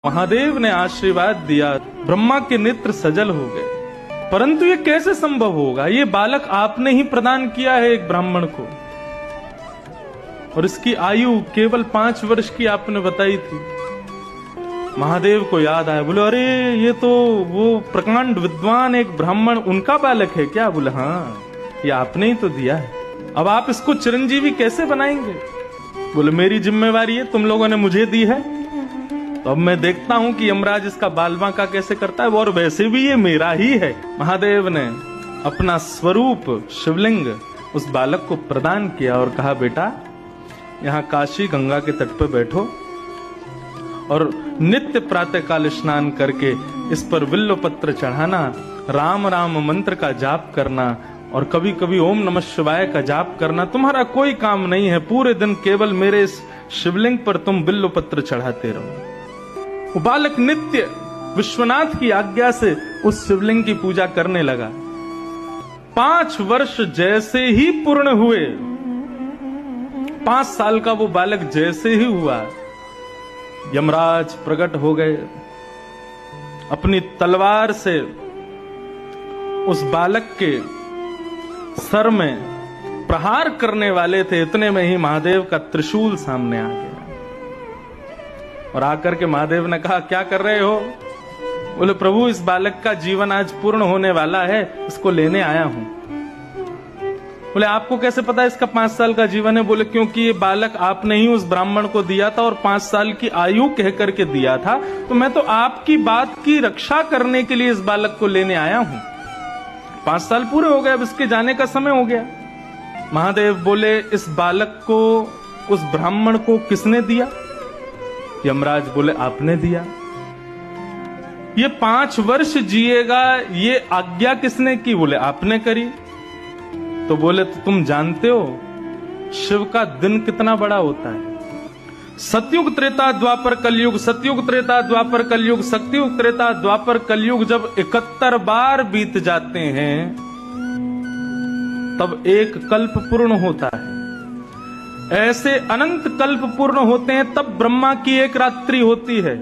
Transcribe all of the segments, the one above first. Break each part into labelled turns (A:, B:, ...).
A: महादेव ने आशीर्वाद दिया, ब्रह्मा के नेत्र सजल हो गए। परंतु ये कैसे संभव होगा? ये बालक आपने ही प्रदान किया है एक ब्राह्मण को, और इसकी आयु केवल 5 वर्ष की आपने बताई थी। महादेव को याद आया, बोले अरे ये तो वो प्रकांड विद्वान एक ब्राह्मण, उनका बालक है क्या? बोले हाँ, ये आपने ही तो दिया है। अब आप इसको चिरंजीवी कैसे बनाएंगे? बोले मेरी जिम्मेवारी है, तुम लोगों ने मुझे दी है, तो अब मैं देखता हूं कि यमराज इसका बाल बांका कैसे करता है, और वैसे भी ये मेरा ही है। महादेव ने अपना स्वरूप शिवलिंग उस बालक को प्रदान किया और कहा बेटा यहाँ काशी गंगा के तट पर बैठो और नित्य प्रातः काल स्नान करके इस पर बिल्व पत्र चढ़ाना, राम राम मंत्र का जाप करना और कभी कभी ओम नमः शिवाय का जाप करना। तुम्हारा कोई काम नहीं है, पूरे दिन केवल मेरे इस शिवलिंग पर तुम बिल्व पत्र चढ़ाते रहो। वो बालक नित्य विश्वनाथ की आज्ञा से उस शिवलिंग की पूजा करने लगा। 5 वर्ष जैसे ही पूर्ण हुए, 5 साल का वो बालक जैसे ही हुआ, यमराज प्रकट हो गए, अपनी तलवार से उस बालक के सर में प्रहार करने वाले थे। इतने में ही महादेव का त्रिशूल सामने आ गया और आकर के महादेव ने कहा क्या कर रहे हो? बोले प्रभु इस बालक का जीवन आज पूर्ण होने वाला है, इसको लेने आया हूं। बोले आपको कैसे पता इसका 5 साल का जीवन है? बोले क्योंकि ये बालक आपने ही उस ब्राह्मण को दिया था और 5 साल की आयु कह करके दिया था, तो मैं तो आपकी बात की रक्षा करने के लिए इस बालक को लेने आया हूं। 5 साल पूरे हो गए, अब इसके जाने का समय हो गया। महादेव बोले इस बालक को उस ब्राह्मण को किसने दिया? यमराज बोले आपने दिया। ये 5 वर्ष जिएगा, ये आज्ञा किसने की? बोले आपने करी। तो बोले तो तुम जानते हो शिव का दिन कितना बड़ा होता है? सतयुग त्रेता द्वापर कलयुग, सतयुग त्रेता द्वापर कलयुग, सतयुग त्रेता द्वापर कलयुग जब 71 बार बीत जाते हैं तब एक कल्प पूर्ण होता है। ऐसे अनंत कल्प पूर्ण होते हैं तब ब्रह्मा की एक रात्रि होती है।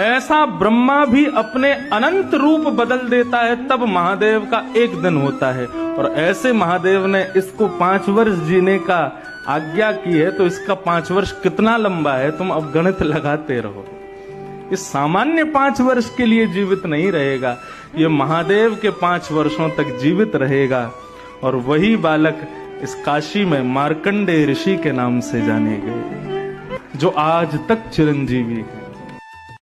A: ऐसा ब्रह्मा भी अपने अनंत रूप बदल देता है तब महादेव का एक दिन होता है। और ऐसे महादेव ने इसको 5 वर्ष जीने का आज्ञा की है, तो इसका 5 वर्ष कितना लंबा है तुम अब गणित लगाते रहो। ये सामान्य 5 वर्ष के लिए जीवित नहीं रहेगा, ये महादेव के 5 वर्षों तक जीवित रहेगा। और वही बालक इस काशी में मार्कंडेय ऋषि के नाम से जाने गए, जो आज तक चिरंजीवी है।